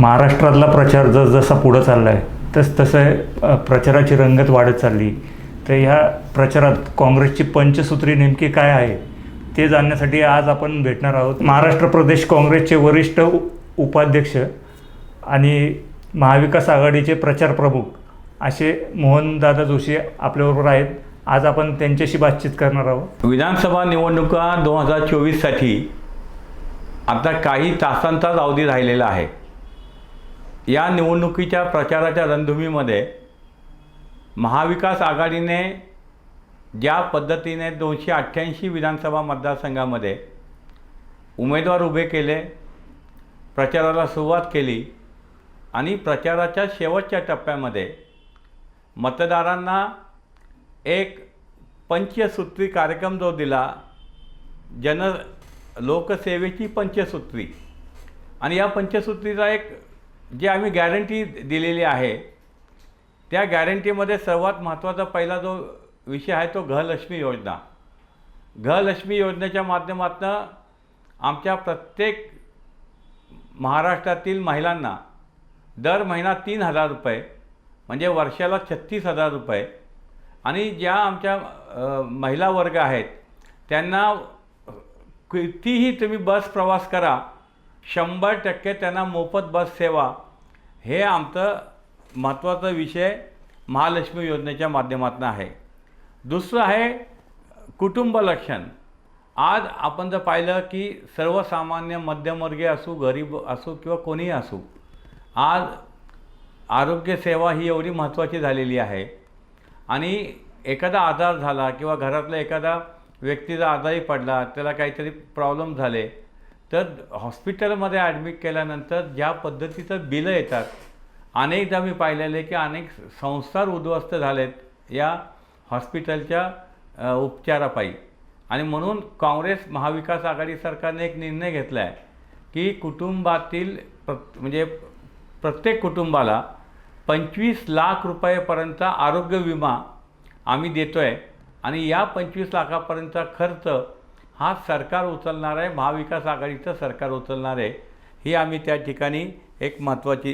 महाराष्ट्रातला प्रचार जसजसा पुढं चालला आहे तसं प्रचाराची रंगत वाढत चालली. तर ह्या प्रचारात काँग्रेसची पंचसूत्री नेमकी काय आहे ते जाणण्यासाठी आज आपण भेटणार आहोत. महाराष्ट्र प्रदेश काँग्रेसचे वरिष्ठ उपाध्यक्ष आणि महाविकास आघाडीचे प्रचार प्रमुख असे मोहनदादा जोशी आपल्याबरोबर आहेत. आज आपण त्यांच्याशी बातचीत करणार आहोत. विधानसभा निवडणुका 2024साठी आता काही तासांचाच अवधी राहिलेला आहे. या निवडणुकीच्या प्रचाराच्या रणधुमीमध्ये महाविकास आघाडीने ज्या पद्धतीने 288 विधानसभा मतदारसंघामध्ये उमेदवार उभे केले, प्रचाराला सुरुवात केली आणि प्रचाराच्या शेवटच्या टप्प्यामध्ये मतदारांना एक पंचसूत्री कार्यक्रम जो दिला, लोकसेवेची पंचसूत्री, आणि या पंचसूत्रीचा एक जे आम्ही गॅरंटी दिलेली आहे त्या गॅरंटीमध्ये सर्वात महत्त्वाचा पहिला जो विषय आहे तो गृहलक्ष्मी योजना. गृहलक्ष्मी योजनेच्या माध्यमातून आमच्या प्रत्येक महाराष्ट्रातील महिलांना दर महिना 3,000 रुपये म्हणजे वर्षाला 36,000 रुपये, आणि ज्या आमच्या महिला वर्ग आहेत त्यांना कितीही तुम्ही बस प्रवास करा 100% त्यांना मोफत बस सेवा, हे आमचं महत्त्वाचा विषय महालक्ष्मी योजनेच्या माध्यमातून आहे. दुसरं आहे कुटुंबलक्षण. आज आपण जर पाहिलं की सर्वसामान्य मध्यमवर्गीय असू, गरीब असू किंवा कोणीही असू, आज आरोग्यसेवा ही एवढी महत्त्वाची झालेली आहे. आणि एखादा आजार झाला किंवा घरातला एखादा व्यक्तीचा आजारी पडला, त्याला काहीतरी प्रॉब्लेम झाले, तर हॉस्पिटलमध्ये ॲडमिट केल्यानंतर ज्या पद्धतीचं बिलं येतात, अनेकदा मी पाहिलेले की अनेक संसार उद्ध्वस्त झालेत या हॉस्पिटलच्या उपचारापायी. आणि म्हणून काँग्रेस महाविकास आघाडी सरकारने एक निर्णय घेतला आहे की कुटुंबातील म्हणजे प्रत्येक कुटुंबाला 25 लाख रुपयेपर्यंत आरोग्य विमा आम्ही देतो आहे. आणि या 25 लाखापर्यंतचा खर्च हा सरकार उचलणार आहे, महाविकास आघाडीचं सरकार उचलणार आहे. ही आम्ही त्या ठिकाणी एक महत्त्वाची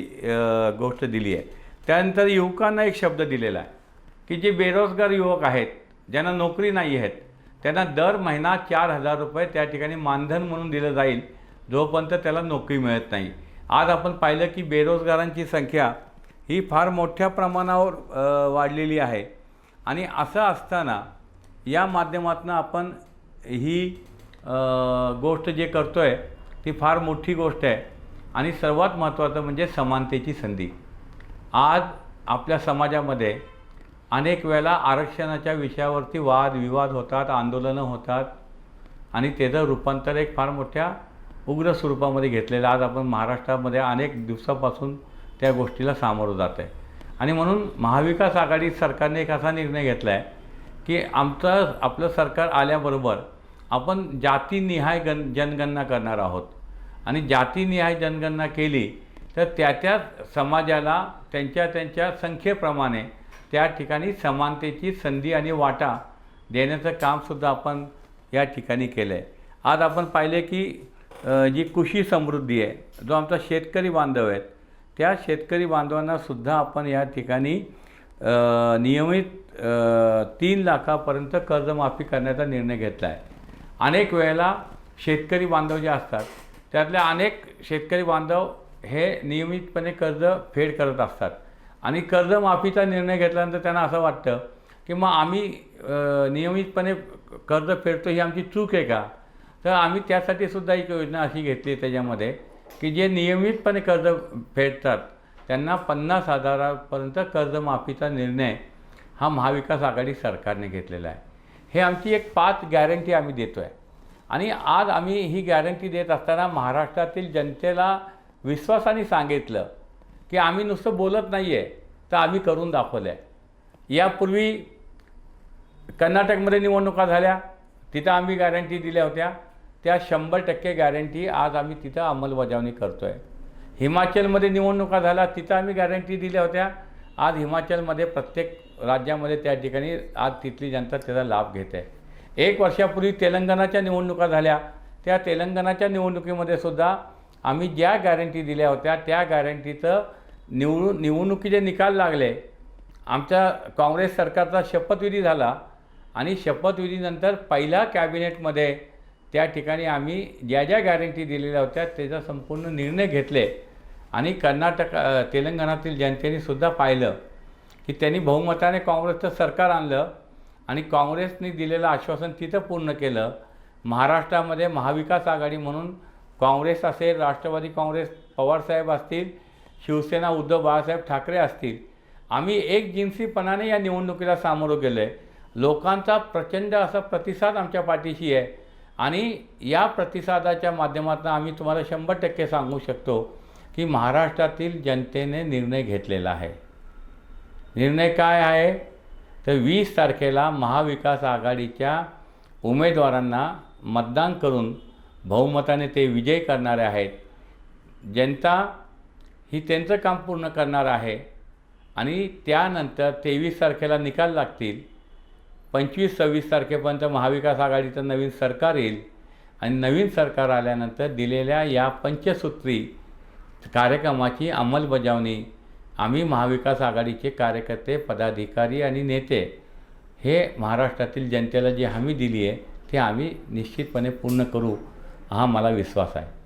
गोष्ट दिली आहे. त्यानंतर युवकांना एक शब्द दिलेला आहे की जे बेरोजगार युवक आहेत, ज्यांना नोकरी नाही आहेत, त्यांना दर महिना 4,000 रुपये त्या ठिकाणी मानधन म्हणून दिलं जाईल जोपर्यंत त्याला नोकरी मिळत नाही. आज आपण पाहिलं की बेरोजगारांची संख्या ही फार मोठ्या प्रमाणावर वाढलेली आहे. आणि असं असताना या माध्यमातून आपण ही गोष्ट जे करतो आहे ती फार मोठी गोष्ट आहे. आणि सर्वात महत्त्वाचं म्हणजे समानतेची संधी. आज आपल्या समाजामध्ये अनेक वेळेला आरक्षणाच्या विषयावरती वादविवाद होतात, आंदोलनं होतात, आणि त्याचं रूपांतर एक फार मोठ्या उग्र स्वरूपामध्ये घेतलेलं आज आपण महाराष्ट्रामध्ये अनेक दिवसापासून त्या गोष्टीला सामोरं जात आहे. आणि म्हणून महाविकास आघाडी सरकारने एक असा निर्णय घेतला आहे की आपलं सरकार आल्याबरोबर आपण जातीनिहाय जनगणना करणार आहोत. आणि जातीनिहाय जनगणना केली तर त्या समाजाला त्यांच्या संख्येप्रमाणे त्या ठिकाणी समानतेची संधी आणि वाटा देण्याचं कामसुद्धा आपण या ठिकाणी केलं आहे. आज आपण पाहिले की जी कृषी समृद्धी आहे, जो आमचा शेतकरी बांधव आहेत, त्या शेतकरी बांधवांनासुद्धा आपण या ठिकाणी नियमित 3 लाखापर्यंत कर्जमाफी करण्याचा निर्णय घेतला आहे. अनेक वेळेला शेतकरी बांधव जे असतात त्यातले अनेक शेतकरी बांधव हे नियमितपणे कर्ज फेड करत असतात, आणि कर्जमाफीचा निर्णय घेतल्यानंतर त्यांना असं वाटतं की मग आम्ही नियमितपणे कर्ज फेडतो ही आमची चूक आहे का? तर आम्ही त्यासाठी सुद्धा एक योजना अशी घेतली त्याच्यामध्ये की जे नियमितपणे कर्ज फेडतात त्यांना 50,000पर्यंत कर्जमाफीचा निर्णय हा महाविकास आघाडी सरकारने घेतलेला आहे. हे आमची एक 5 गॅरंटी आम्ही देतो आहे. आणि आज आम्ही ही गॅरंटी देत असताना महाराष्ट्रातील जनतेला विश्वासाने सांगितलं की आम्ही नुसतं बोलत नाही आहे, तर आम्ही करून दाखवलं आहे. यापूर्वी कर्नाटकमध्ये निवडणुका झाल्या, तिथं आम्ही गॅरंटी दिल्या होत्या, त्या 100% गॅरंटी आज आम्ही तिथं अंमलबजावणी करतो आहे. हिमाचलमध्ये निवडणुका झाल्या, तिथं आम्ही गॅरंटी दिल्या होत्या, आज हिमाचलमध्ये प्रत्येक राज्यामध्ये त्या ठिकाणी आज तिथली जनता त्याचा लाभ घेत आहे. 1 वर्षापूर्वी तेलंगणाच्या निवडणुका झाल्या, त्या तेलंगणाच्या निवडणुकीमध्ये सुद्धा आम्ही ज्या गॅरंटी दिल्या होत्या त्या गॅरंटीचं निवडणुकीचे निकाल लागले. आमच्या काँग्रेस सरकारचा शपथविधी झाला आणि शपथविधीनंतर पहिल्या कॅबिनेटमध्ये त्या ठिकाणी आम्ही ज्या ज्या गॅरंटी दिलेल्या होत्या त्याचा संपूर्ण निर्णय घेतले आणि तेलंगणातील जनतेने सुद्धा पाहिलं की त्यांनी बहुमताने काँग्रेसचं सरकार आणलं आणि काँग्रेसने दिलेलं आश्वासन तिथं पूर्ण केलं. महाराष्ट्रामध्ये महाविकास आघाडी म्हणून काँग्रेस असेल, राष्ट्रवादी काँग्रेस पवारसाहेब असतील, शिवसेना उद्धव बाळासाहेब ठाकरे असतील, आम्ही एकजिनसीपणाने या निवडणुकीला सामोरं गेलो आहे. लोकांचा प्रचंड असा प्रतिसाद आमच्या पाठीशी आहे आणि या प्रतिसादाच्या माध्यमातून आम्ही तुम्हाला 100% सांगू शकतो की महाराष्ट्रातील जनतेने निर्णय घेतलेला आहे. निर्णय काय आहे तर 20 तारखेला महाविकास आघाडीच्या उमेदवारांना मतदान करून बहुमताने ते विजयी करणारे आहेत. जनता ही त्यांचं काम पूर्ण करणार आहे आणि त्यानंतर 23 तारखेला निकाल लागतील. 25-26 तारखेपर्यंत महाविकास आघाडीचं नवीन सरकार येईल आणि नवीन सरकार आल्यानंतर दिलेल्या या पंचसूत्री कार्यक्रमाची अंमलबजावणी आम्ही महाविकास आघाडीचे कार्यकर्ते, पदाधिकारी आणि नेते हे महाराष्ट्रातील जनतेला जी हमी दिली आहे ते आम्ही निश्चितपणे पूर्ण करू हा मला विश्वास आहे.